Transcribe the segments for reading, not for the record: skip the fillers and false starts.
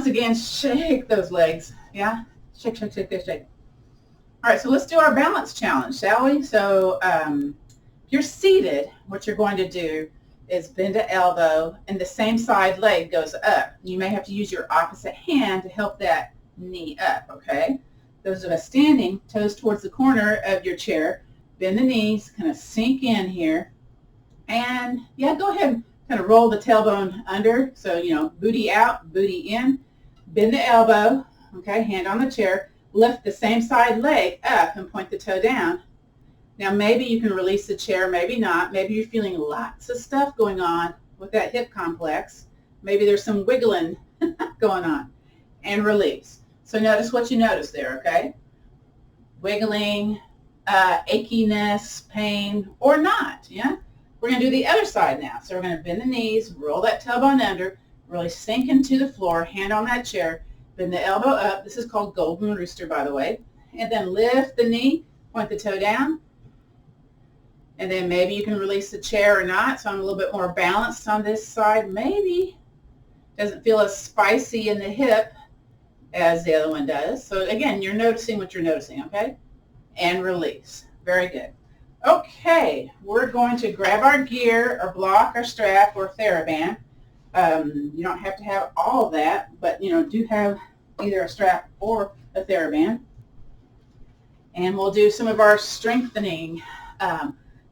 Once again, shake those legs. Yeah? Shake, shake, shake, shake, shake. All right, so let's do our balance challenge, shall we? So if you're seated, what you're going to do is bend an elbow and the same side leg goes up. You may have to use your opposite hand to help that knee up, okay? Those of us standing, toes towards the corner of your chair, bend the knees, kind of sink in here. And yeah, go ahead and kind of roll the tailbone under. So, you know, booty out, booty in. Bend the elbow, okay, hand on the chair. Lift the same side leg up and point the toe down. Now maybe you can release the chair, maybe not. Maybe you're feeling lots of stuff going on with that hip complex. Maybe there's some wiggling going on. And release. So notice what you notice there, okay? Wiggling, achiness, pain, or not, yeah? We're going to do the other side now. So we're going to bend the knees, roll that tailbone under, really sink into the floor, hand on that chair, bend the elbow up. This is called golden rooster, by the way. And then lift the knee, point the toe down. And then maybe you can release the chair or not. So I'm a little bit more balanced on this side. Maybe doesn't feel as spicy in the hip as the other one does. So again, you're noticing what you're noticing, okay? And release. Very good. Okay, we're going to grab our gear, our block, our strap, or TheraBand. You don't have to have all of that, but you know, do have either a strap or a TheraBand. And we'll do some of our strengthening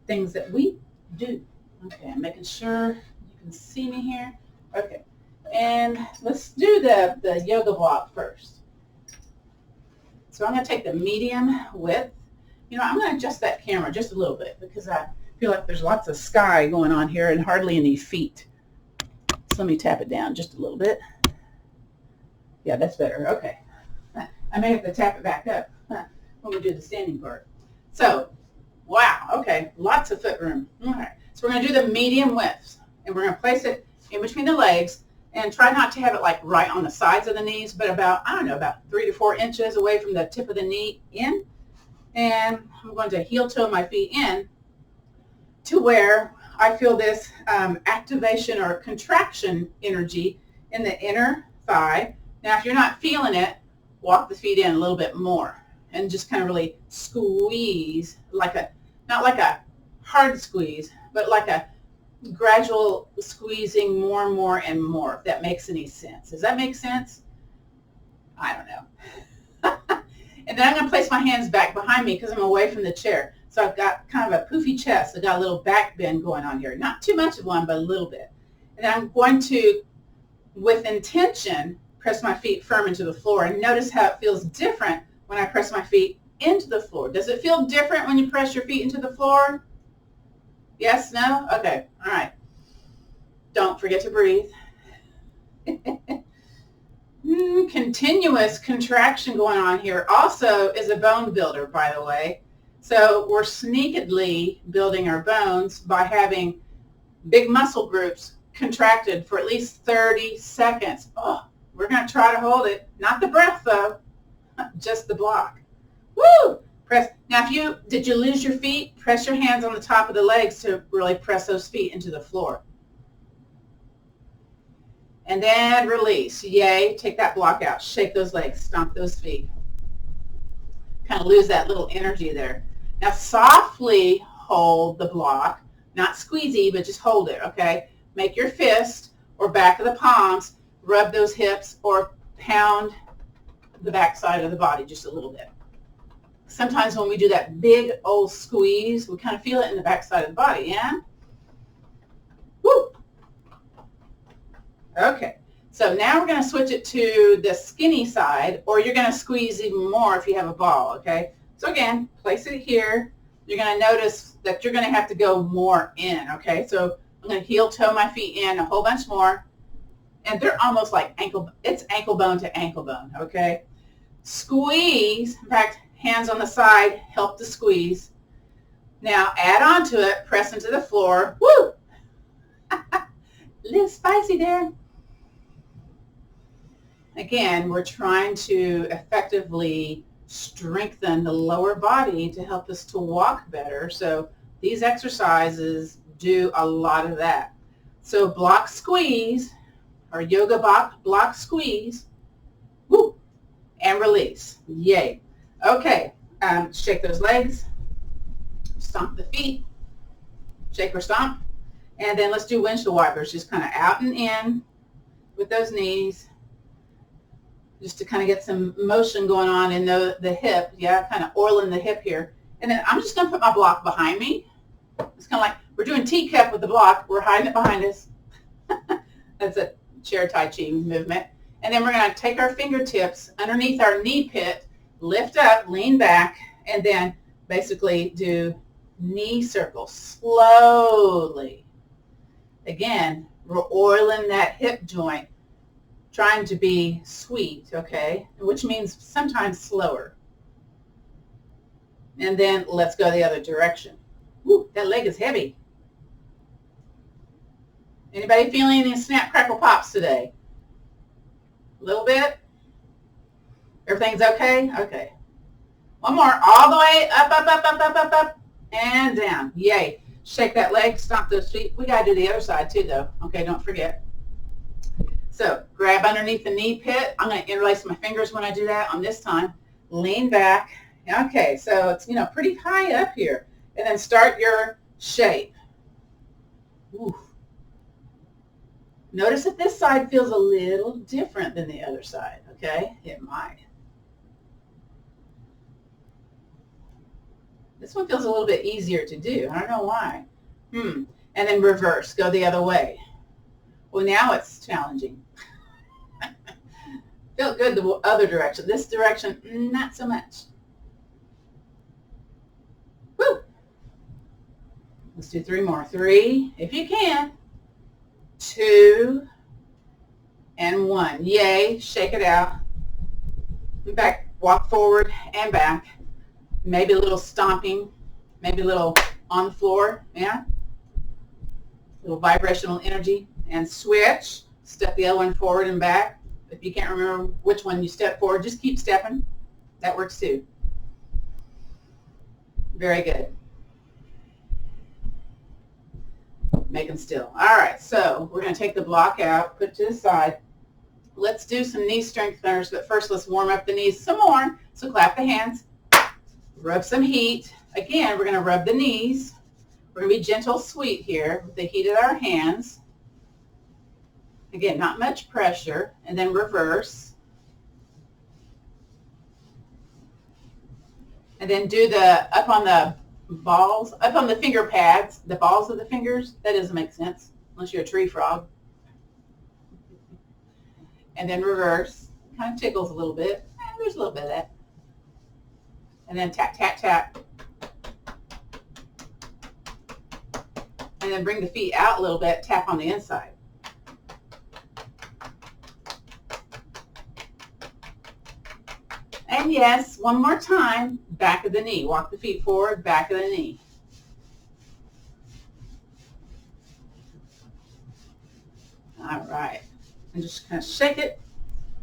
things that we do. Okay, I'm making sure you can see me here. Okay, and let's do the yoga block first. So I'm going to take the medium width. You know, I'm going to adjust that camera just a little bit because I feel like there's lots of sky going on here and hardly any feet. So let me tap it down just a little bit. Yeah, that's better. Okay. I may have to tap it back up when we do the standing part. So, wow. Okay. Lots of foot room. All right. So we're going to do the medium width. And we're going to place it in between the legs and try not to have it like right on the sides of the knees, but about, I don't know, about 3 to 4 inches away from the tip of the knee in. And I'm going to heel toe my feet in to where I feel this activation or contraction energy in the inner thigh. Now, if you're not feeling it, walk the feet in a little bit more and just kind of really squeeze, not like a hard squeeze, but like a gradual squeezing more and more and more, if that makes any sense. Does that make sense? I don't know. And then I'm going to place my hands back behind me because I'm away from the chair. So I've got kind of a poofy chest. I've got a little back bend going on here. Not too much of one, but a little bit. And then I'm going to, with intention, press my feet firm into the floor. And notice how it feels different when I press my feet into the floor. Does it feel different when you press your feet into the floor? Yes? No? Okay. All right. Don't forget to breathe. Continuous contraction going on here also is a bone builder, by the way. So we're sneakily building our bones by having big muscle groups contracted for at least 30 seconds. Oh, we're going to try to hold it. Not the breath, though. Just the block. Woo! Press. Now, did you lose your feet? Press your hands on the top of the legs to really press those feet into the floor. And then release. Yay. Take that block out. Shake those legs. Stomp those feet. Kind of lose that little energy there. Now softly hold the block. Not squeezy, but just hold it, okay? Make your fist or back of the palms. Rub those hips or pound the back side of the body just a little bit. Sometimes when we do that big old squeeze, we kind of feel it in the back side of the body, yeah? Woo! Okay, so now we're going to switch it to the skinny side, or you're going to squeeze even more if you have a ball, okay? So again, place it here. You're going to notice that you're going to have to go more in, okay? So I'm going to heel toe my feet in a whole bunch more, and they're almost like it's ankle bone to ankle bone, okay? Squeeze, in fact, hands on the side, help to squeeze. Now add on to it, press into the floor. Woo! A little spicy there. Again, we're trying to effectively strengthen the lower body to help us to walk better. So these exercises do a lot of that. So block squeeze, or yoga block squeeze. and release. Yay. Okay, shake those legs, stomp the feet, shake or stomp, and then let's do windshield wipers, just kind of out and in with those knees, just to kind of get some motion going on in the hip, yeah, kind of oiling the hip here. And then I'm just going to put my block behind me. It's kind of like we're doing teacup with the block. We're hiding it behind us. That's a chair Tai Chi movement. And then we're going to take our fingertips underneath our knee pit, lift up, lean back, and then basically do knee circles slowly. Again, we're oiling that hip joint, trying to be sweet, okay, which means sometimes slower. And then let's go the other direction. Woo, that leg is heavy. Anybody feeling any snap, crackle, pops today? A little bit? Everything's okay? Okay. One more, all the way up, up, up, up, up, up, up, and down. Yay. Shake that leg, stomp those feet. We got to do the other side too, though. Okay, don't forget. So grab underneath the knee pit. I'm going to interlace my fingers when I do that on this time. Lean back. Okay, so it's, pretty high up here. And then start your shape. Ooh. Notice that this side feels a little different than the other side, okay? It might. This one feels a little bit easier to do. I don't know why. And then reverse. Go the other way. Well, now it's challenging. Felt good the other direction. This direction, not so much. Woo! Let's do 3 more. 3, if you can. 2, and 1. Yay. Shake it out. Back, walk forward and back. Maybe a little stomping. Maybe a little on the floor. Yeah. A little vibrational energy. And switch. Step the other one forward and back. If you can't remember which one you step forward, just keep stepping. That works too. Very good. Make them still. All right, so we're going to take the block out, put it to the side. Let's do some knee strengtheners, but first let's warm up the knees some more. So clap the hands. Rub some heat. Again, we're going to rub the knees. We're going to be gentle, sweet here with the heat of our hands. Again, not much pressure. And then reverse. And then do the up on the balls, up on the finger pads, the balls of the fingers. That doesn't make sense unless you're a tree frog. And then reverse. Kind of tickles a little bit. There's a little bit of that. And then tap, tap, tap. And then bring the feet out a little bit, tap on the inside. And yes, one more time, back of the knee. Walk the feet forward, back of the knee. All right. And just kind of shake it.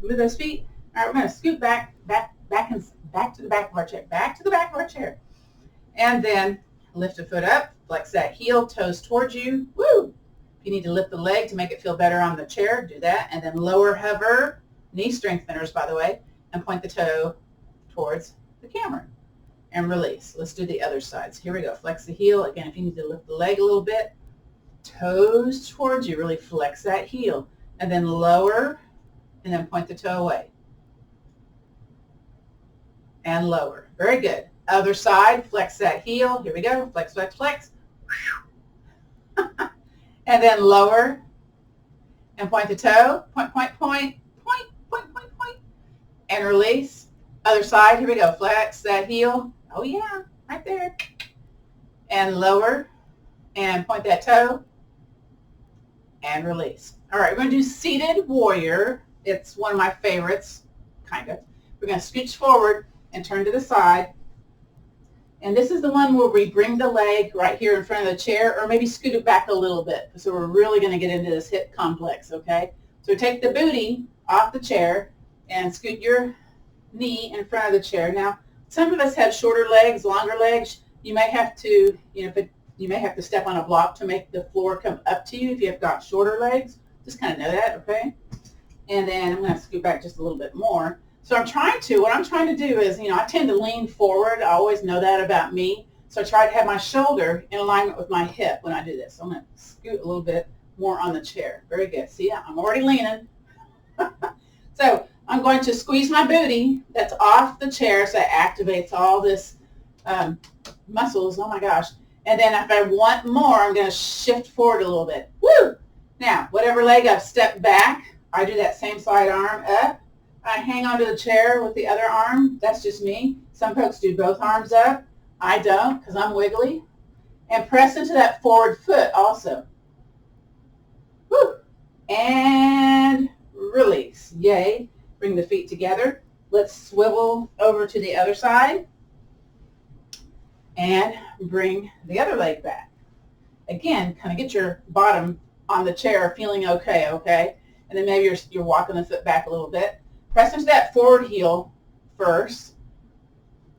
Move those feet. All right, we're going to scoot back to the back of our chair. Back to the back of our chair. And then lift a foot up. Flex that heel, toes towards you. Woo! If you need to lift the leg to make it feel better on the chair, do that. And then lower hover, knee strengtheners, by the way, and point the toe towards the camera. And release. Let's do the other sides. Here we go. Flex the heel. Again, if you need to lift the leg a little bit, toes towards you. Really flex that heel. And then lower, and then point the toe away. And lower. Very good. Other side, flex that heel. Here we go. Flex, flex, flex. And then lower and point the toe. Point, point, point, point, point, point, point. And release. Other side. Here we go. Flex that heel. Oh, yeah. Right there. And lower and point that toe. And release. All right. We're going to do seated warrior. It's one of my favorites, kind of. We're going to scooch forward and turn to the side. And this is the one where we bring the leg right here in front of the chair, or maybe scoot it back a little bit. So we're really going to get into this hip complex, okay? So take the booty off the chair and scoot your knee in front of the chair. Now, some of us have shorter legs, longer legs. You may have to, you may have to step on a block to make the floor come up to you if you've got shorter legs. Just kind of know that, okay? And then I'm going to scoot back just a little bit more. So what I'm trying to do is, I tend to lean forward. I always know that about me. So I try to have my shoulder in alignment with my hip when I do this. So I'm going to scoot a little bit more on the chair. Very good. See, I'm already leaning. So I'm going to squeeze my booty that's off the chair, so it activates all this muscles. Oh my gosh. And then if I want more, I'm going to shift forward a little bit. Woo! Now, whatever leg I've stepped back, I do that same side arm up. I hang onto the chair with the other arm. That's just me. Some folks do both arms up. I don't because I'm wiggly. And press into that forward foot also. Woo! And release. Yay. Bring the feet together. Let's swivel over to the other side. And bring the other leg back. Again, kind of get your bottom on the chair feeling okay, okay? And then maybe you're walking the foot back a little bit. Press into that forward heel first.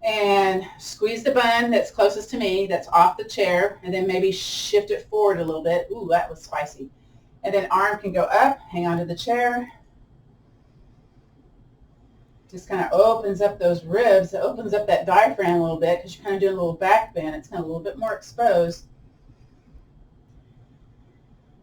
And squeeze the bun that's closest to me, that's off the chair. And then maybe shift it forward a little bit. Ooh, that was spicy. And then arm can go up, hang on to the chair. Just kind of opens up those ribs. It opens up that diaphragm a little bit because you're kind of doing a little back bend. It's kind of a little bit more exposed.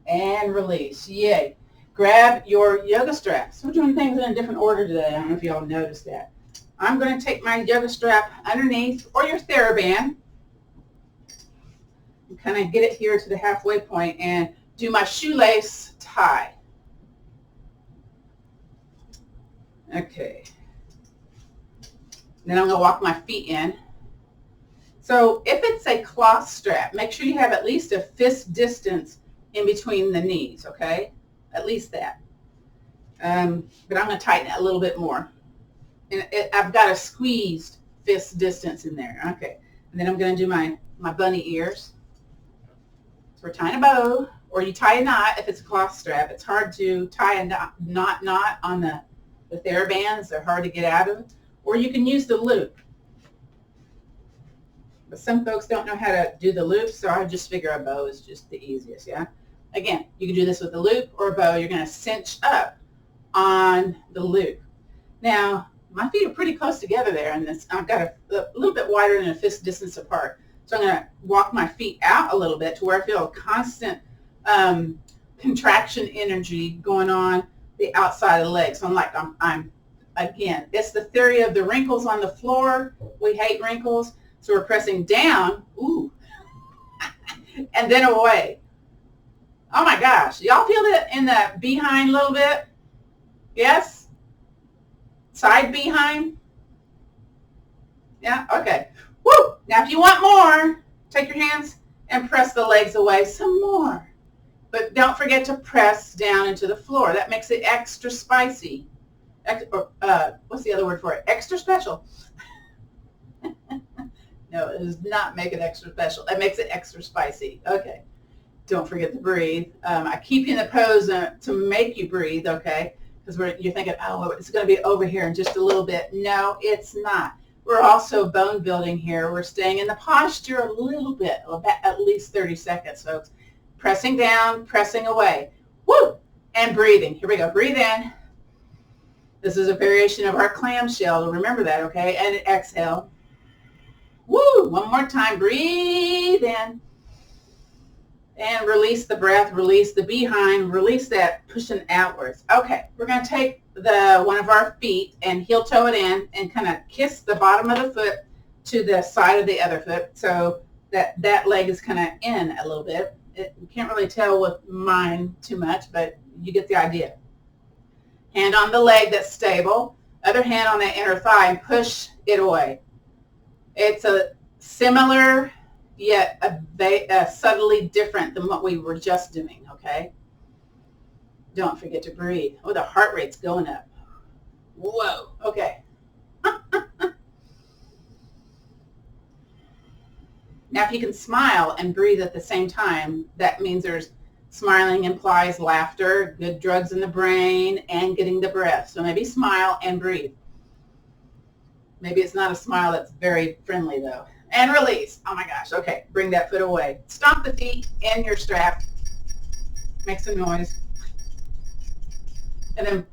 And release. Yay. Grab your yoga straps. We're doing things in a different order today. I don't know if y'all noticed that. I'm going to take my yoga strap underneath or your TheraBand and kind of get it here to the halfway point and do my shoelace tie. Okay. Then I'm going to walk my feet in. So if it's a cloth strap, make sure you have at least a fist distance in between the knees, okay? At least that. But I'm going to tighten it a little bit more. And I've got a squeezed fist distance in there. Okay. And then I'm going to do my bunny ears. So we're tying a bow, or you tie a knot if it's a cloth strap. It's hard to tie a knot on the TheraBands. They're hard to get out of. Or you can use the loop. But some folks don't know how to do the loop, so I just figure a bow is just the easiest, yeah? Again, you can do this with a loop or a bow. You're going to cinch up on the loop. Now, my feet are pretty close together there, and I've got a little bit wider than a fist distance apart. So I'm going to walk my feet out a little bit to where I feel a constant contraction energy going on the outside of the leg. So I'm again, it's the theory of the wrinkles on the floor. We hate wrinkles. So we're pressing down, ooh, and then away. Oh my gosh, y'all feel that in the behind a little bit? Yes? Side behind? Yeah, okay. Woo! Now if you want more, take your hands and press the legs away some more. But don't forget to press down into the floor. That makes it extra spicy. What's the other word for it? Extra special. No, it does not make it extra special. It makes it extra spicy. Okay. Don't forget to breathe. I keep you in the pose to make you breathe, okay? Because you're thinking, oh, it's going to be over here in just a little bit. No, it's not. We're also bone building here. We're staying in the posture a little bit, at least 30 seconds, folks. Pressing down, pressing away. Woo! And breathing. Here we go. Breathe in. This is a variation of our clamshell. Remember that, okay? And exhale. Woo! One more time. Breathe in. And release the breath. Release the behind. Release that pushing outwards. Okay. We're going to take one of our feet and heel toe it in and kind of kiss the bottom of the foot to the side of the other foot. So that leg is kind of in a little bit. You can't really tell with mine too much, but you get the idea. Hand on the leg that's stable. Other hand on that inner thigh and push it away. It's a similar, yet subtly different than what we were just doing, okay? Don't forget to breathe. Oh, the heart rate's going up. Whoa, okay. Now, if you can smile and breathe at the same time, that means smiling implies laughter, good drugs in the brain, and getting the breath. So maybe smile and breathe. Maybe it's not a smile that's very friendly, though. And release. Oh, my gosh. Okay, bring that foot away. Stomp the feet in your strap. Make some noise. And then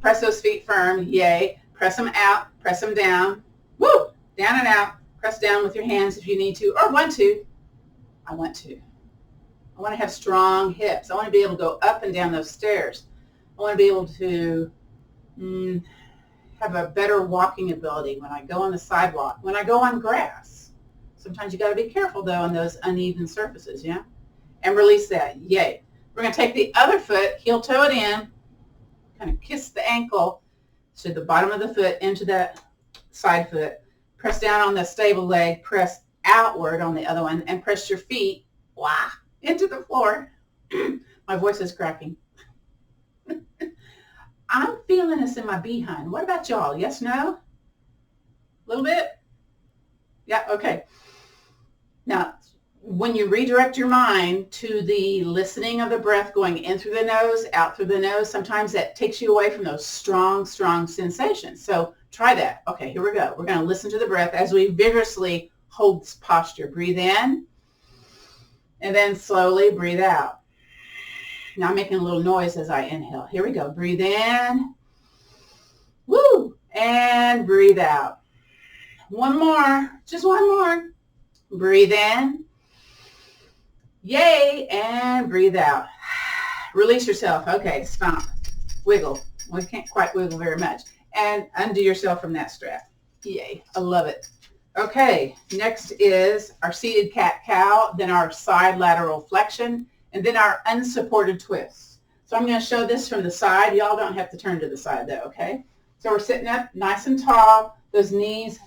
press those feet firm. Yay. Press them out, press them down. Woo! Down and out. Press down with your hands if you need to or want to. I want to. I want to have strong hips. I want to be able to go up and down those stairs. I want to be able to have a better walking ability when I go on the sidewalk, when I go on grass. Sometimes you got to be careful, though, on those uneven surfaces, yeah? And release that. Yay. We're going to take the other foot, heel toe it in, kind of kiss the ankle to the bottom of the foot into that side foot. Press down on the stable leg, press outward on the other one, and press your feet into the floor. My voice is cracking. I'm feeling this in my behind. What about y'all? Yes, no? A little bit? Yeah, okay. Now, when you redirect your mind to the listening of the breath going in through the nose, out through the nose, sometimes that takes you away from those strong, strong sensations. So try that. Okay, here we go. We're going to listen to the breath as we vigorously hold this posture. Breathe in, and then slowly breathe out. Now I'm making a little noise as I inhale. Here we go. Breathe in. Woo! And breathe out. One more. Just one more. Breathe in. Yay! And breathe out. Release yourself. Okay, stomp. Wiggle. We can't quite wiggle very much. And undo yourself from that strap. Yay. I love it. Okay, next is our seated cat-cow, then our side lateral flexion, and then our unsupported twist. So I'm going to show this from the side. Y'all don't have to turn to the side though, okay? So we're sitting up nice and tall. Those knees,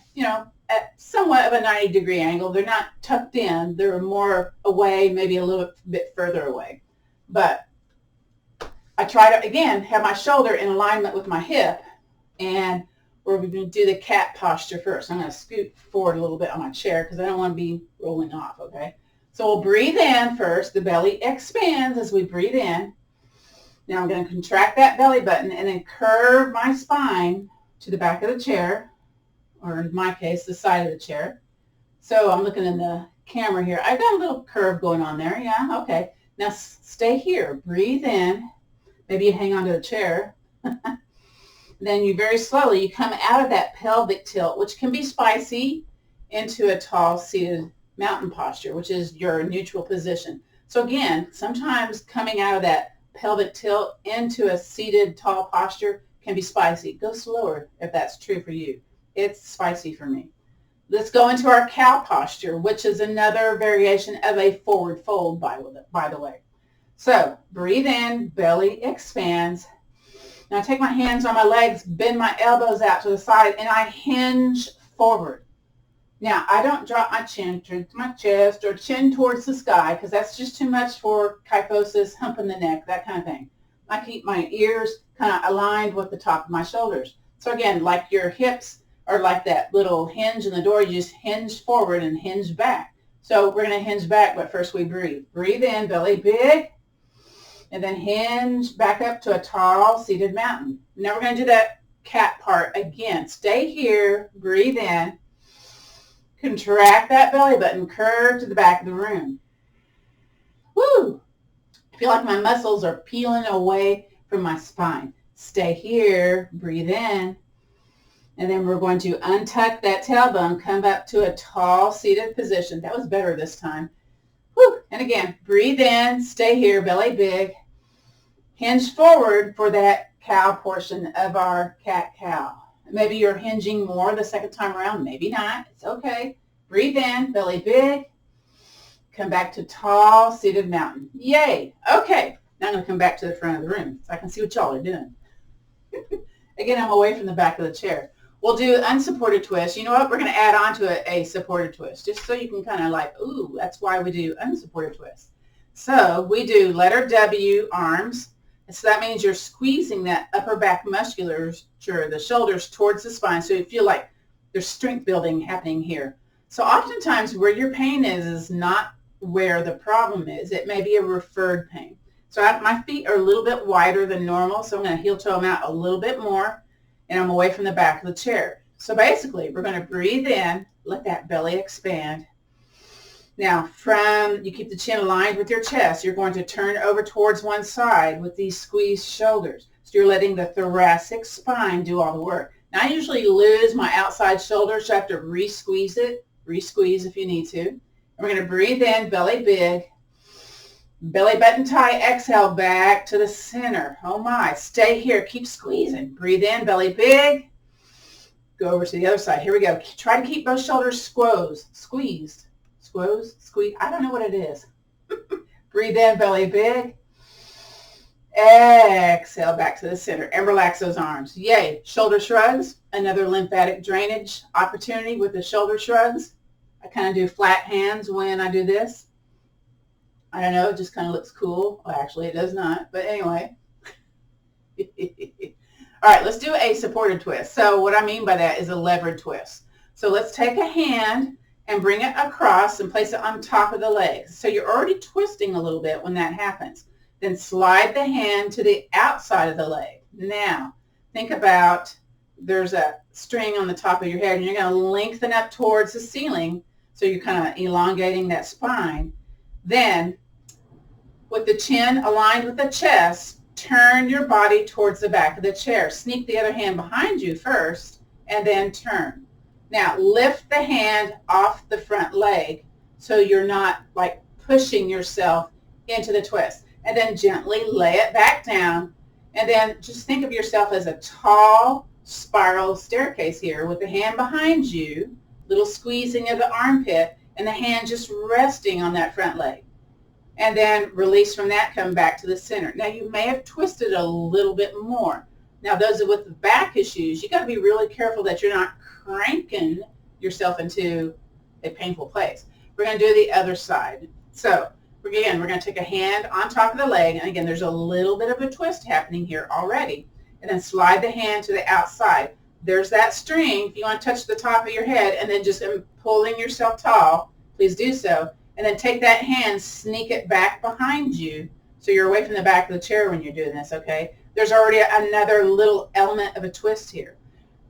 at somewhat of a 90-degree angle. They're not tucked in. They're more away, maybe a little bit further away. But I try to, again, have my shoulder in alignment with my hip, and we're going to do the cat posture first. I'm going to scoot forward a little bit on my chair because I don't want to be rolling off, okay? So we'll breathe in first. The belly expands as we breathe in. Now I'm going to contract that belly button and then curve my spine to the back of the chair, or in my case, the side of the chair. So I'm looking in the camera here. I've got a little curve going on there. Yeah, okay. Now stay here. Breathe in. Maybe you hang onto the chair. Then you very slowly, you come out of that pelvic tilt, which can be spicy, into a tall seated mountain posture, which is your neutral position. So again, sometimes coming out of that pelvic tilt into a seated tall posture can be spicy. Go slower if that's true for you. It's spicy for me. Let's go into our cow posture, which is another variation of a forward fold, by the way. So breathe in, belly expands. Now I take my hands on my legs, bend my elbows out to the side, and I hinge forward. Now, I don't drop my chin to my chest or chin towards the sky because that's just too much for kyphosis, humping the neck, that kind of thing. I keep my ears kind of aligned with the top of my shoulders. So again, like your hips are like that little hinge in the door, you just hinge forward and hinge back. So we're going to hinge back, but first we breathe. Breathe in, belly big, and then hinge back up to a tall seated mountain. Now we're going to do that cat part again. Stay here, breathe in. Contract that belly button, curve to the back of the room. Woo! I feel like my muscles are peeling away from my spine. Stay here, breathe in, and then we're going to untuck that tailbone, come up to a tall seated position. That was better this time. Woo! And again, breathe in, stay here, belly big. Hinge forward for that cow portion of our cat-cow. Maybe you're hinging more the second time around. Maybe not. It's okay. Breathe in, belly big. Come back to tall seated mountain. Yay. Okay. Now I'm going to come back to the front of the room so I can see what y'all are doing. Again, I'm away from the back of the chair. We'll do unsupported twist. You know what? We're going to add on to it a supported twist just so you can kind of like, ooh, that's why we do unsupported twist. So we do letter W, arms. So that means you're squeezing that upper back musculature, the shoulders towards the spine, so you feel like there's strength building happening here. So oftentimes where your pain is not where the problem is. It may be a referred pain. So my feet are a little bit wider than normal, so I'm going to heel toe them out a little bit more, and I'm away from the back of the chair. So basically, we're going to breathe in, let that belly expand. Now, you keep the chin aligned with your chest. You're going to turn over towards one side with these squeezed shoulders. So you're letting the thoracic spine do all the work. Now I usually lose my outside shoulder, so I have to re-squeeze it. Re-squeeze if you need to. And we're going to breathe in, belly big. Belly button tie, exhale back to the center. Oh my, stay here, keep squeezing. Breathe in, belly big. Go over to the other side. Here we go. Try to keep both shoulders squeezed. Squeeze. I don't know what it is. Breathe in, belly big. Exhale back to the center and relax those arms. Yay. Shoulder shrugs. Another lymphatic drainage opportunity with the shoulder shrugs. I kind of do flat hands when I do this. I don't know. It just kind of looks cool. Well, actually, it does not. But anyway. All right, let's do a supported twist. So what I mean by that is a levered twist. So let's take a hand and bring it across and place it on top of the legs. So you're already twisting a little bit when that happens. Then slide the hand to the outside of the leg. Now, think about there's a string on the top of your head, and you're going to lengthen up towards the ceiling, so you're kind of elongating that spine. Then, with the chin aligned with the chest, turn your body towards the back of the chair. Sneak the other hand behind you first, and then turn. Now, lift the hand off the front leg so you're not like pushing yourself into the twist. And then gently lay it back down. And then just think of yourself as a tall spiral staircase here with the hand behind you, little squeezing of the armpit, and the hand just resting on that front leg. And then release from that, come back to the center. Now you may have twisted a little bit more. Now those with back issues, you got to be really careful that you're not cranking yourself into a painful place. We're going to do the other side. So again, we're going to take a hand on top of the leg. And again, there's a little bit of a twist happening here already. And then slide the hand to the outside. There's that string. If you want to touch the top of your head and then just pulling yourself tall, please do so. And then take that hand, sneak it back behind you so you're away from the back of the chair when you're doing this, okay? There's already another little element of a twist here.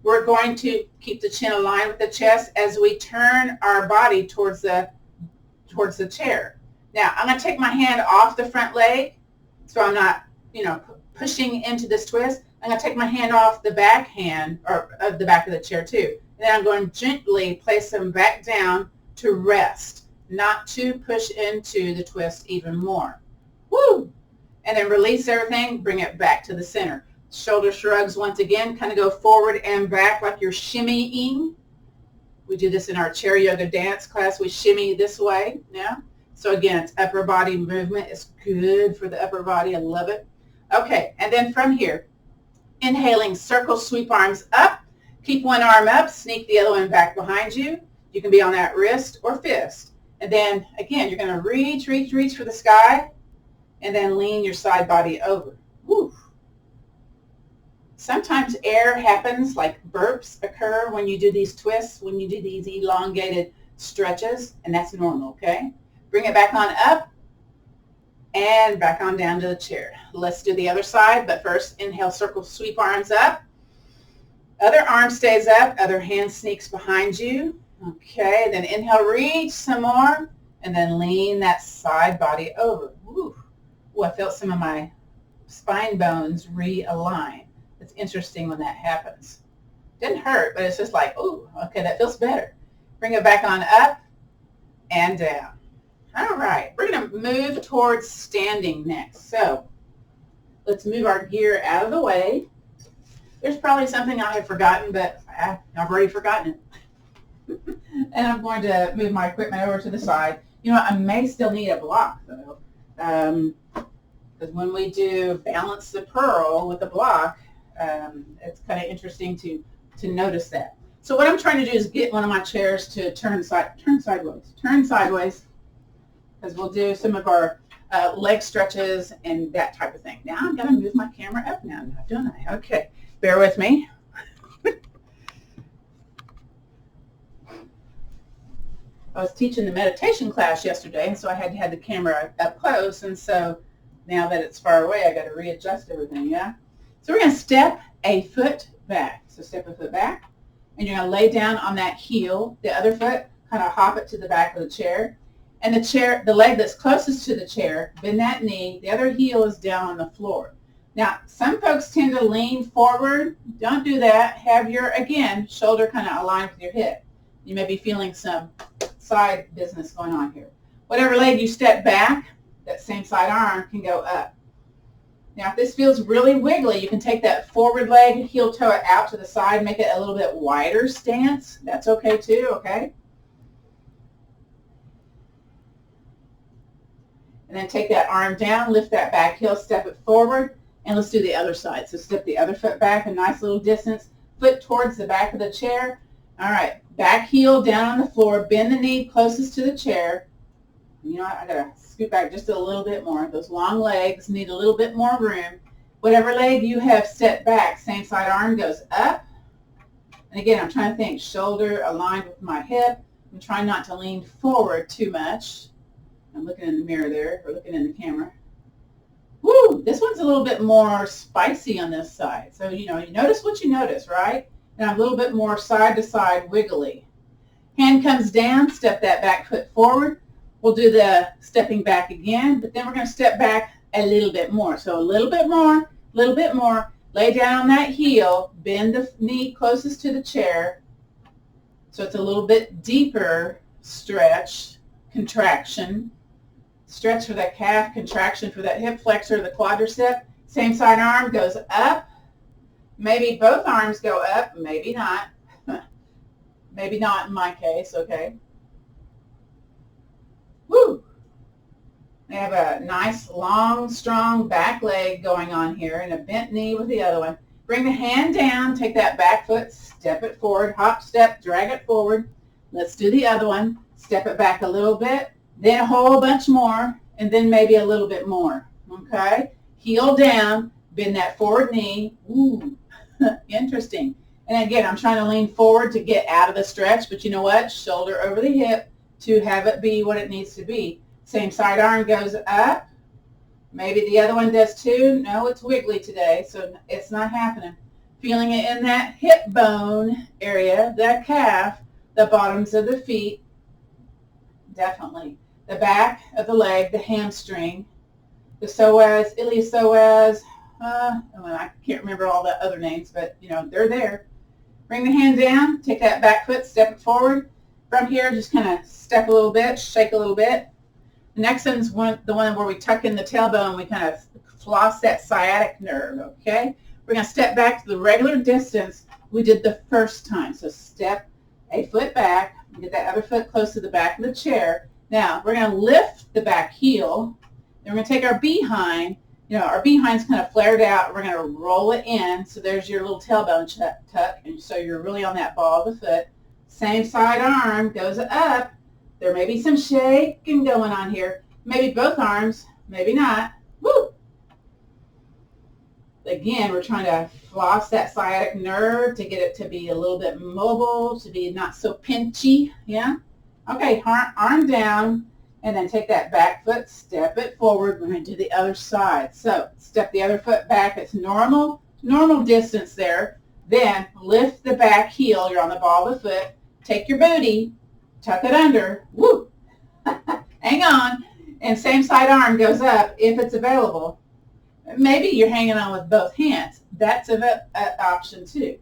We're going to keep the chin aligned with the chest as we turn our body towards the chair. Now, I'm going to take my hand off the front leg so I'm not, pushing into this twist. I'm going to take my hand off the back hand, or the back of the chair too. And then I'm going to gently place them back down to rest, not to push into the twist even more. Woo! And then release everything, bring it back to the center. Shoulder shrugs once again, kind of go forward and back like you're shimmying. We do this in our chair yoga dance class. We shimmy this way, yeah? So again, it's upper body movement. It's good for the upper body. I love it. Okay, and then from here, inhaling, circle, sweep arms up. Keep one arm up, sneak the other one back behind you. You can be on that wrist or fist. And then, again, you're going to reach for the sky, and then lean your side body over. Woo. Sometimes air happens, like burps occur when you do these twists, when you do these elongated stretches, and that's normal, okay? Bring it back on up and back on down to the chair. Let's do the other side, but first inhale, circle, sweep arms up. Other arm stays up, other hand sneaks behind you. Okay, then inhale, reach some more, and then lean that side body over. Woo. Ooh, I felt some of my spine bones realign. It's interesting when that happens. Didn't hurt, but it's just like, ooh, okay, that feels better. Bring it back on up and down. All right, we're going to move towards standing next. So let's move our gear out of the way. There's probably something I have forgotten, but I've already forgotten it. And I'm going to move my equipment over to the side. You know, I may still need a block, though, because when we do balance the pearl with a block, it's kind of interesting to notice that. So what I'm trying to do is get one of my chairs to turn sideways, because we'll do some of our leg stretches and that type of thing. Now I'm going to move my camera up now, don't I? Okay, bear with me. I was teaching the meditation class yesterday, and so I had to have the camera up close, and so now that it's far away, I got to readjust everything, yeah? So we're going to step a foot back. So step a foot back, and you're going to lay down on that heel, the other foot, kind of hop it to the back of the chair, and the leg that's closest to the chair, bend that knee, the other heel is down on the floor. Now, some folks tend to lean forward. Don't do that. Have your, again, shoulder kind of aligned with your hip. You may be feeling some side business going on here. Whatever leg you step back, that same side arm can go up. Now, if this feels really wiggly, you can take that forward leg, heel toe it out to the side, make it a little bit wider stance. That's okay too, okay? And then take that arm down, lift that back heel, step it forward, and let's do the other side. So step the other foot back a nice little distance, foot towards the back of the chair. All right, back heel down on the floor, bend the knee closest to the chair. You know what, I gotta scoot back just a little bit more. Those long legs need a little bit more room. Whatever leg you have set back, same side arm goes up. And again, I'm trying to think, shoulder aligned with my hip. I'm trying not to lean forward too much. I'm looking in the mirror there, or looking in the camera. Woo, this one's a little bit more spicy on this side. So, you notice what you notice, right? And I'm a little bit more side to side wiggly. Hand comes down, step that back foot forward. We'll do the stepping back again, but then we're going to step back a little bit more. So a little bit more, lay down on that heel, bend the knee closest to the chair. So it's a little bit deeper stretch, contraction. Stretch for that calf, contraction for that hip flexor, the quadricep. Same side arm goes up. Maybe both arms go up, maybe not. Maybe not in my case, okay. Woo! We have a nice, long, strong back leg going on here and a bent knee with the other one. Bring the hand down, take that back foot, step it forward, hop, step, drag it forward. Let's do the other one. Step it back a little bit, then a whole bunch more, and then maybe a little bit more, okay? Heel down, bend that forward knee. Ooh, interesting. And again, I'm trying to lean forward to get out of the stretch, but you know what? Shoulder over the hip to have it be what it needs to be. Same side arm goes up. Maybe the other one does too. No, it's wiggly today, so it's not happening. Feeling it in that hip bone area, that calf, the bottoms of the feet, definitely. The back of the leg, the hamstring, the psoas, iliopsoas, I can't remember all the other names, but they're there. Bring the hand down, take that back foot, step it forward. From here, just kind of step a little bit, shake a little bit. The next one's the one where we tuck in the tailbone, we kind of floss that sciatic nerve, okay? We're going to step back to the regular distance we did the first time. So step a foot back, get that other foot close to the back of the chair. Now, we're going to lift the back heel. Then we're going to take our behind. Our behind's kind of flared out. We're going to roll it in. So there's your little tailbone tuck. And so you're really on that ball of the foot. Same side arm goes up. There may be some shaking going on here. Maybe both arms, maybe not. Woo! Again, we're trying to floss that sciatic nerve to get it to be a little bit mobile, to be not so pinchy, yeah? Okay, arm down, and then take that back foot, step it forward. We're going to do the other side. So step the other foot back. It's normal distance there. Then lift the back heel. You're on the ball of the foot. Take your booty, tuck it under. Woo! Hang on. And same side arm goes up if it's available. Maybe you're hanging on with both hands. That's an option too.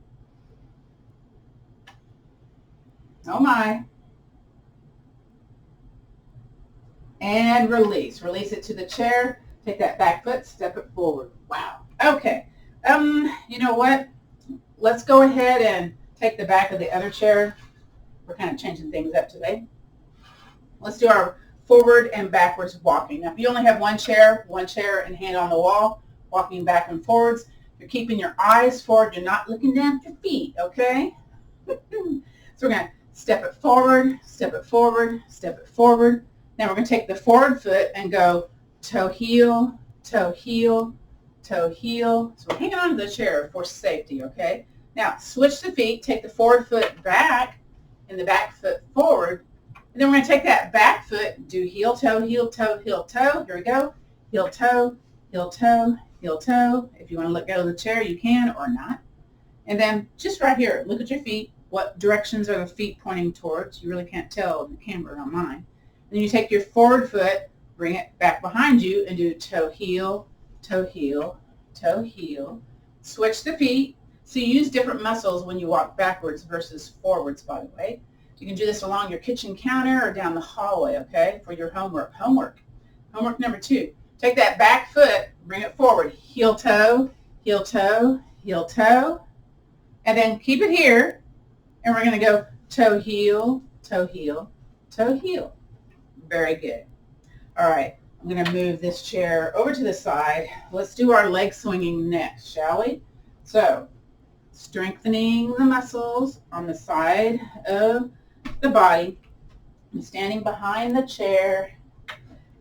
Oh my. And release. Release it to the chair. Take that back foot, step it forward. Wow. Okay. You know what? Let's go ahead and take the back of the other chair. We're kind of changing things up today. Let's do our forward and backwards walking. Now, if you only have one chair and hand on the wall, walking back and forwards, you're keeping your eyes forward. You're not looking down at your feet, okay? So we're going to step it forward, step it forward, step it forward. Now we're going to take the forward foot and go toe, heel, toe, heel, toe, heel. So we're hanging on to the chair for safety, okay? Now, switch the feet, take the forward foot back and the back foot forward. And then we're going to take that back foot, do heel, toe, heel, toe, heel, toe. Here we go. Heel, toe, heel, toe, heel, toe. If you want to let go of the chair, you can or not. And then just right here, look at your feet. What directions are the feet pointing towards? You really can't tell in the camera on mine. Then you take your forward foot, bring it back behind you, and do toe, heel, toe, heel, toe, heel. Switch the feet. So you use different muscles when you walk backwards versus forwards, by the way. You can do this along your kitchen counter or down the hallway, okay, for your homework. Homework number 2. Take that back foot, bring it forward. Heel, toe, heel, toe, heel, toe. And then keep it here. And we're going to go toe, heel, toe, heel, toe, heel. Very good. All right. I'm going to move this chair over to the side. Let's do our leg swinging next, shall we? So, strengthening the muscles on the side of the body. I'm standing behind the chair.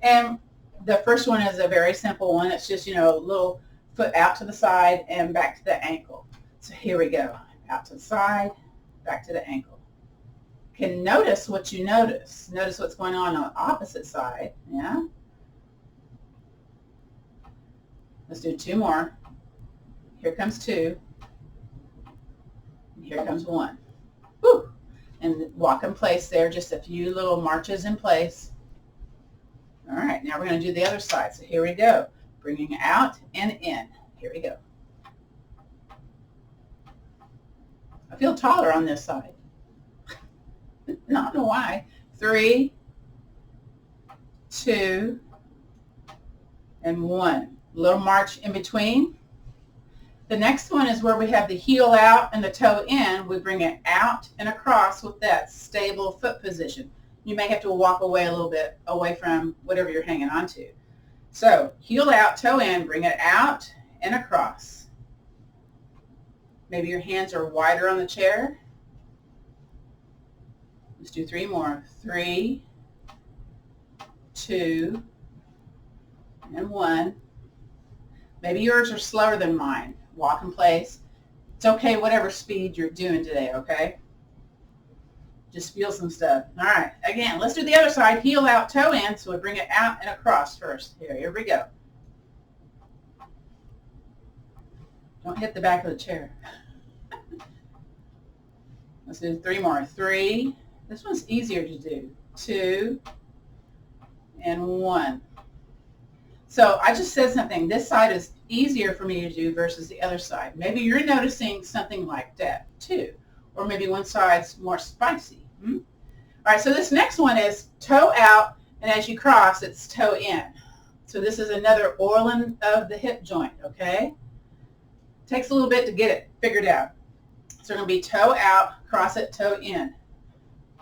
And the first one is a very simple one. It's just, a little foot out to the side and back to the ankle. So here we go. Out to the side, back to the ankle. Can notice what you notice. Notice what's going on the opposite side. Yeah. Let's do 2 more. Here comes 2. And here comes 1. Woo! And walk in place there, just a few little marches in place. All right, now we're going to do the other side. So here we go. Bringing out and in. Here we go. I feel taller on this side. I don't know why. 3, 2, and 1. Little march in between. The next one is where we have the heel out and the toe in. We bring it out and across with that stable foot position. You may have to walk away a little bit away from whatever you're hanging on to. So heel out, toe in, bring it out and across. Maybe your hands are wider on the chair. Let's do 3 more. 3, 2, and 1. Maybe yours are slower than mine. Walk in place. It's okay, whatever speed you're doing today, okay? Just feel some stuff. All right, again, let's do the other side. Heel out, toe in, so we bring it out and across first. Here we go. Don't hit the back of the chair. Let's do 3 more. 3. This one's easier to do. 2, and 1. So I just said something. This side is easier for me to do versus the other side. Maybe you're noticing something like that too. Or maybe one side's more spicy. All right, so this next one is toe out, and as you cross, it's toe in. So this is another oiling of the hip joint, okay? Takes a little bit to get it figured out. So we're going to be toe out, cross it, toe in.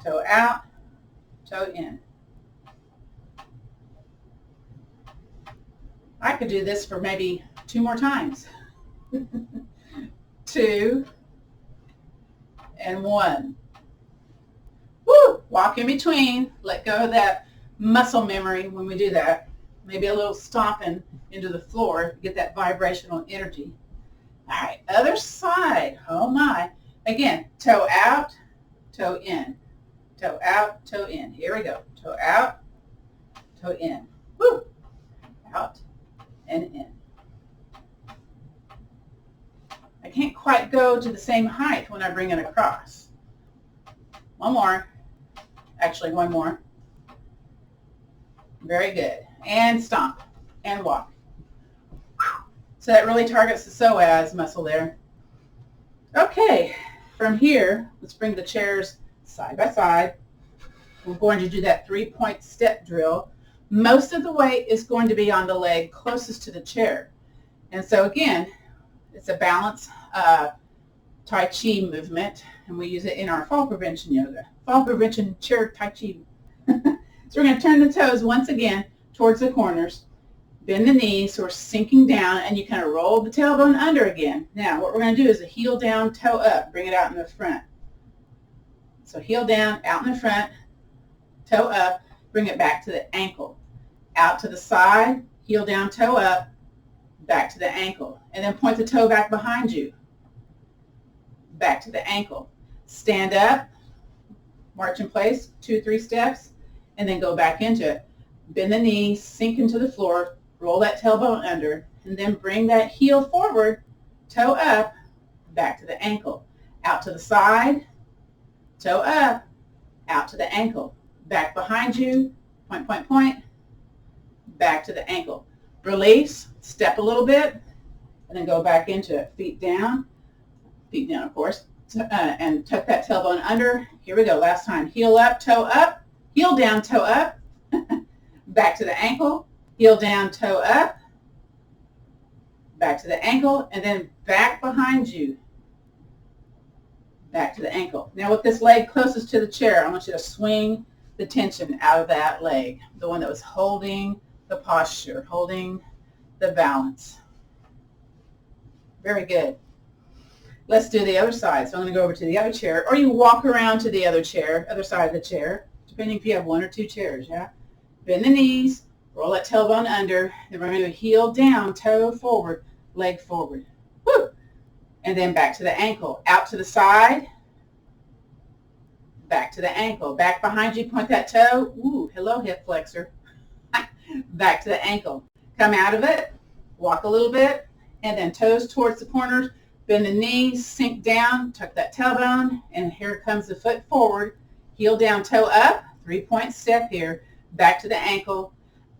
Toe out, toe in. I could do this for maybe 2 more times. 2 and 1. Woo! Walk in between. Let go of that muscle memory when we do that. Maybe a little stomping into the floor. Get that vibrational energy. All right, other side. Oh my. Again, toe out, toe in. Toe out, toe in. Here we go. Toe out, toe in. Woo! Out and in. I can't quite go to the same height when I bring it across. 1 more. Actually, 1 more. Very good. And stomp and walk. So that really targets the psoas muscle there. Okay, from here, let's bring the chairs side by side. We're going to do that 3-point step drill. Most of the weight is going to be on the leg closest to the chair. And so again, it's a balance Tai Chi movement, and we use it in our fall prevention yoga. Fall prevention chair Tai Chi. So we're going to turn the toes once again towards the corners. Bend the knees, so we're sinking down, and you kind of roll the tailbone under again. Now, what we're going to do is a heel down, toe up. Bring it out in the front. So heel down, out in the front, toe up. Bring it back to the ankle. Out to the side, heel down, toe up, back to the ankle. And then point the toe back behind you. Back to the ankle. Stand up, march in place, 2, 3 steps, and then go back into it. Bend the knees, sink into the floor, roll that tailbone under, and then bring that heel forward, toe up, back to the ankle. Out to the side, toe up, out to the ankle. Back behind you, point, point, point, back to the ankle. Release, step a little bit, and then go back into it. Feet down, of course, and tuck that tailbone under. Here we go, last time. Heel up, toe up, heel down, toe up, back to the ankle, heel down, toe up, back to the ankle, and then back behind you, back to the ankle. Now with this leg closest to the chair, I want you to swing the tension out of that leg, the one that was holding the posture, holding the balance. Very good. Let's do the other side. So I'm going to go over to the other chair, or you walk around to the other chair, other side of the chair, depending if you have one or two chairs, yeah? Bend the knees, roll that tailbone under, then we're going to heel down, toe forward, leg forward. Woo! And then back to the ankle, out to the side, back to the ankle, back behind you, point that toe. Ooh, hello, hip flexor. Back to the ankle. Come out of it, walk a little bit, and then toes towards the corners, bend the knees, sink down, tuck that tailbone, and here comes the foot forward, heel down, toe up, 3-point step here, back to the ankle,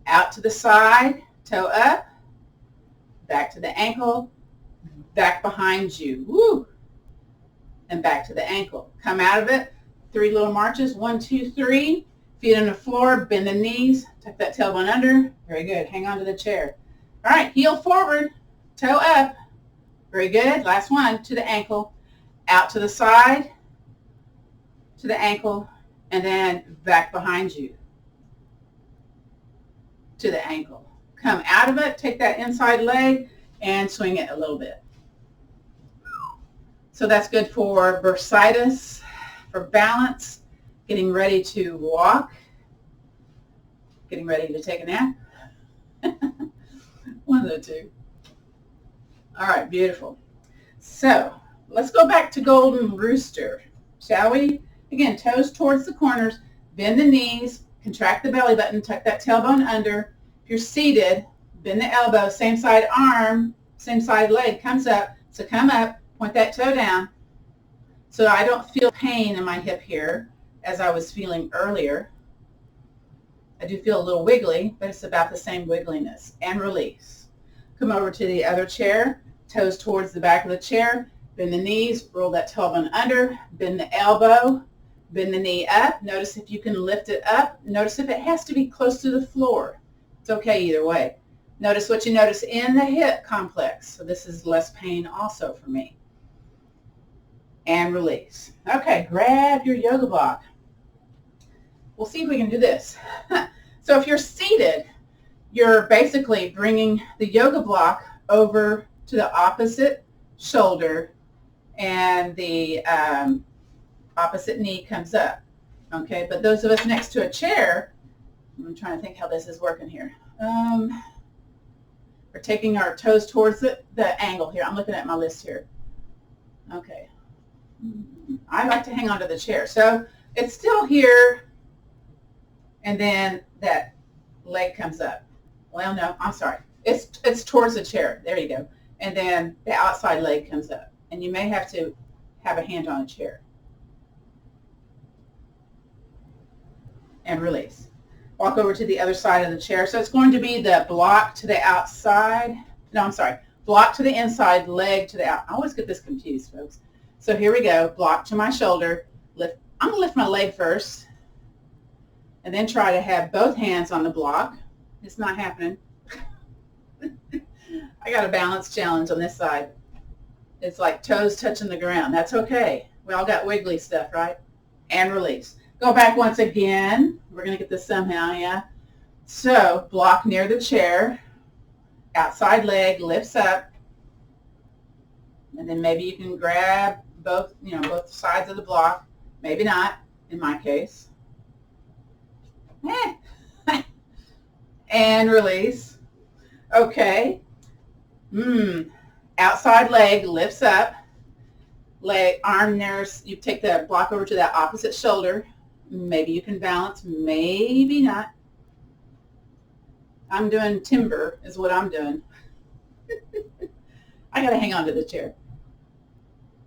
out to the side, toe up, back to the ankle, back behind you, woo, and back to the ankle. Come out of it, 3 little marches, 1, 2, 3, feet on the floor, bend the knees, tuck that tailbone under, very good, hang on to the chair. All right, heel forward, toe up, very good, last one, to the ankle, out to the side, to the ankle, and then back behind you, to the ankle. Come out of it, take that inside leg, and swing it a little bit. So that's good for bursitis, for balance, getting ready to walk, getting ready to take a nap. One of the two. All right, beautiful. So let's go back to Golden Rooster, shall we? Again, toes towards the corners, bend the knees, contract the belly button, tuck that tailbone under. If you're seated, bend the elbow, same side arm, same side leg comes up. So come up, point that toe down. So I don't feel pain in my hip here as I was feeling earlier. I do feel a little wiggly, but it's about the same wiggliness. And release. Come over to the other chair, toes towards the back of the chair, bend the knees, roll that tailbone under, bend the elbow, bend the knee up. Notice if you can lift it up. Notice if it has to be close to the floor. It's okay either way. Notice what you notice in the hip complex. So this is less pain also for me. And release. Okay, grab your yoga block. We'll see if we can do this. So if you're seated, you're basically bringing the yoga block over to the opposite shoulder, and the opposite knee comes up. Okay, but those of us next to a chair, I'm trying to think how this is working here. We're taking our toes towards the angle here. I'm looking at my list here. Okay. I like to hang on to the chair. So it's still here, and then that leg comes up. Well, no, I'm sorry. It's towards the chair. There you go. And then the outside leg comes up. And you may have to have a hand on a chair. And release. Walk over to the other side of the chair. So it's going to be the block to the outside. No, I'm sorry. Block to the inside, leg to the out. I always get this confused, folks. So here we go. Block to my shoulder. Lift. I'm going to lift my leg first. And then try to have both hands on the block. It's not happening. I got a balance challenge on this side. It's like toes touching the ground. That's okay. We all got wiggly stuff, right? And release. Go back once again. We're going to get this somehow, yeah? So block near the chair. Outside leg lifts up. And then maybe you can grab both sides of the block. Maybe not, in my case. And release. Okay. Outside leg lifts up. Leg, arm nearest, you take the block over to that opposite shoulder. Maybe you can balance, maybe not. I'm doing timber is what I'm doing. I got to hang on to the chair.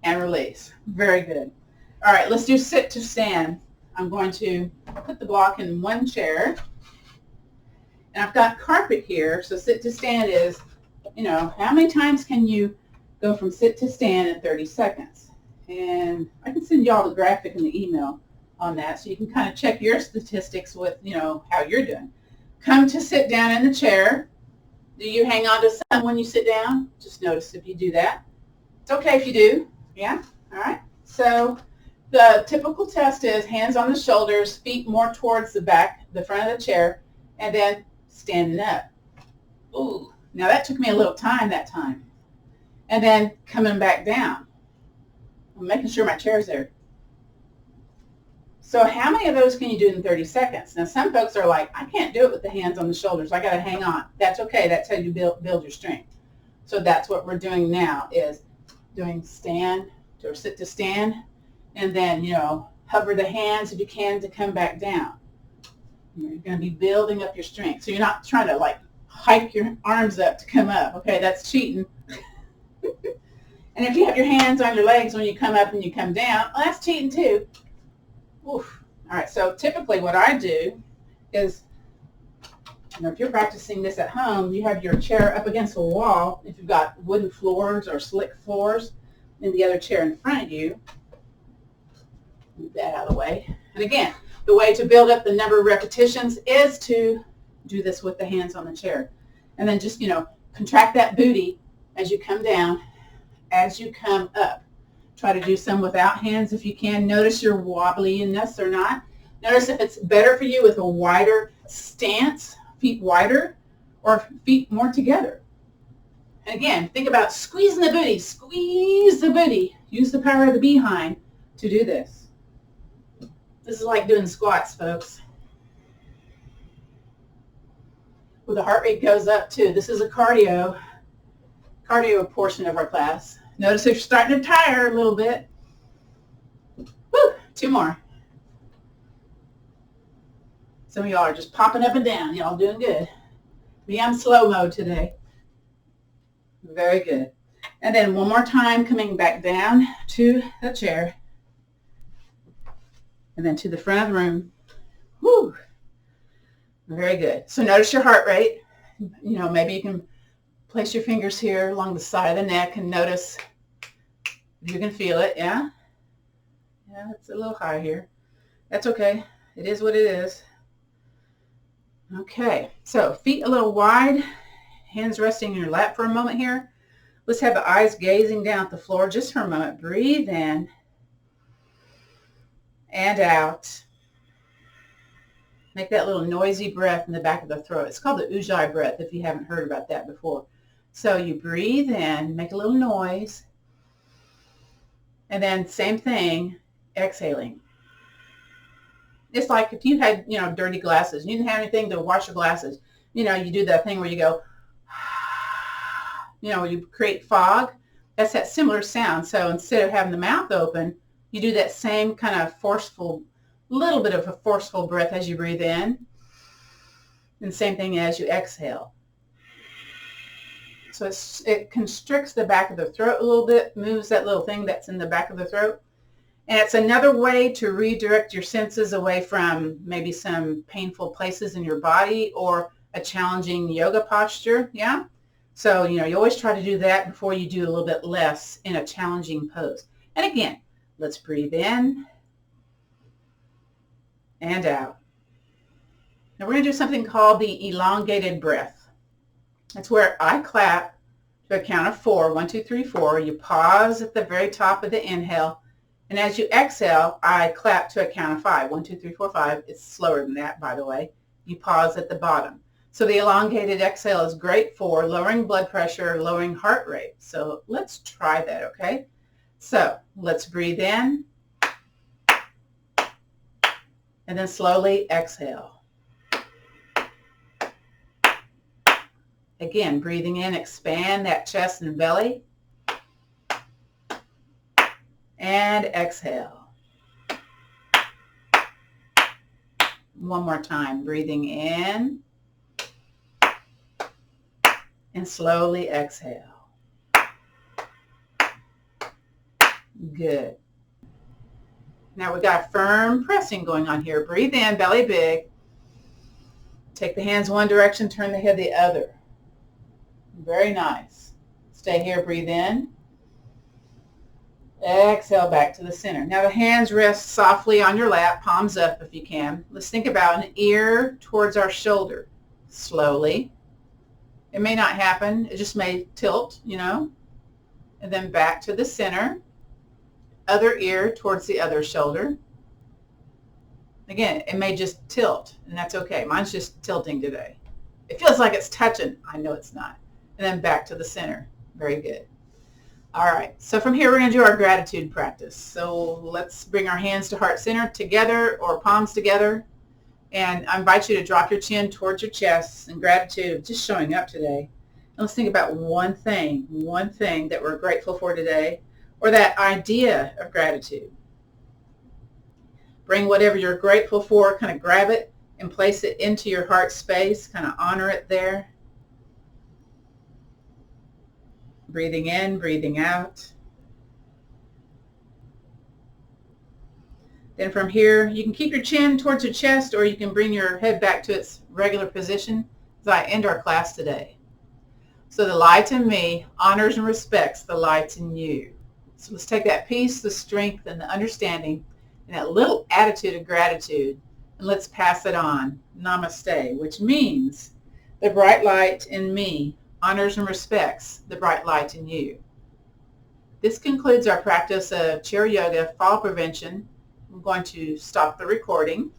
And release. Very good. All right, let's do sit to stand. I'm going to put the block in one chair. And I've got carpet here, so sit to stand is how many times can you go from sit to stand in 30 seconds? And I can send you all the graphic in the email on that, so you can kind of check your statistics with, how you're doing. Come to sit down in the chair. Do you hang on to something when you sit down? Just notice if you do that. It's okay if you do. Yeah? All right. So the typical test is hands on the shoulders, feet more towards the back, the front of the chair, and then standing up. Ooh. Now that took me a little time that time. And then coming back down. I'm making sure my chair's there. So how many of those can you do in 30 seconds? Now some folks are like, I can't do it with the hands on the shoulders. I got to hang on. That's okay. That's how you build your strength. So that's what we're doing now, is doing stand or sit to stand, and then, hover the hands if you can to come back down. You're going to be building up your strength. So you're not trying to like hike your arms up to come up. Okay, that's cheating. And if you have your hands on your legs when you come up and you come down, well, that's cheating too. Oof. All right, so typically what I do is, if you're practicing this at home, you have your chair up against a wall. If you've got wooden floors or slick floors, and the other chair in front of you, move that out of the way. And again, the way to build up the number of repetitions is to do this with the hands on the chair. And then just, contract that booty as you come down, as you come up. Try to do some without hands if you can. Notice your wobbliness or not. Notice if it's better for you with a wider stance, feet wider, or feet more together. And again, think about squeezing the booty. Squeeze the booty. Use the power of the behind to do this. This is like doing squats, folks. Well, the heart rate goes up too. This is a cardio portion of our class. Notice if you're starting to tire a little bit. Woo, 2 more. Some of y'all are just popping up and down. Y'all doing good. Me, I'm slow mode today. Very good. And then one more time, coming back down to the chair. And then to the front of the room. Woo. Very good. So notice your heart rate. Maybe you can place your fingers here along the side of the neck and notice if you can feel it. Yeah? Yeah, it's a little high here. That's okay. It is what it is. Okay, so feet a little wide, hands resting in your lap for a moment here. Let's have the eyes gazing down at the floor just for a moment. Breathe in and out. Make that little noisy breath in the back of the throat. It's called the Ujjayi breath if you haven't heard about that before. So you breathe in, make a little noise, and then same thing, exhaling. It's like if you had, dirty glasses, you didn't have anything to wash your glasses. You do that thing where you go, you create fog. That's that similar sound. So instead of having the mouth open, you do that same kind of little bit of a forceful breath as you breathe in. And same thing as you exhale. So it constricts the back of the throat a little bit, moves that little thing that's in the back of the throat. And it's another way to redirect your senses away from maybe some painful places in your body or a challenging yoga posture. Yeah. So, you always try to do that before you do a little bit less in a challenging pose. And again, let's breathe in and out. Now we're going to do something called the elongated breath. That's where I clap to a count of 4. 1, 2, 3, 4. You pause at the very top of the inhale. And as you exhale, I clap to a count of 5. 1, 2, 3, 4, 5. It's slower than that, by the way. You pause at the bottom. So the elongated exhale is great for lowering blood pressure, lowering heart rate. So let's try that, okay? So let's breathe in. And then slowly exhale. Again, breathing in, expand that chest and belly. And exhale. One more time, breathing in and slowly exhale. Good. Now we got firm pressing going on here. Breathe in, belly big. Take the hands one direction, turn the head the other. Very nice. Stay here, breathe in. Exhale back to the center. Now the hands rest softly on your lap, palms up if you can. Let's think about an ear towards our shoulder. Slowly. It may not happen. It just may tilt, you know. And then back to the center. Other ear towards the other shoulder. Again, it may just tilt, and that's okay. Mine's just tilting today. It feels like it's touching. I know it's not. And then back to the center. Very good. All right, so from here we're going to do our gratitude practice. So let's bring our hands to heart center together or palms together. And I invite you to drop your chin towards your chest in gratitude of just showing up today. And let's think about one thing that we're grateful for today, or that idea of gratitude. Bring whatever you're grateful for, kind of grab it and place it into your heart space, kind of honor it there. Breathing in, breathing out. Then from here, you can keep your chin towards your chest, or you can bring your head back to its regular position as I end our class today. So the light in me honors and respects the light in you. So let's take that peace, the strength, and the understanding, and that little attitude of gratitude, and let's pass it on. Namaste, which means the bright light in me honors and respects the bright light in you. This concludes our practice of chair yoga fall prevention. I'm going to stop the recording.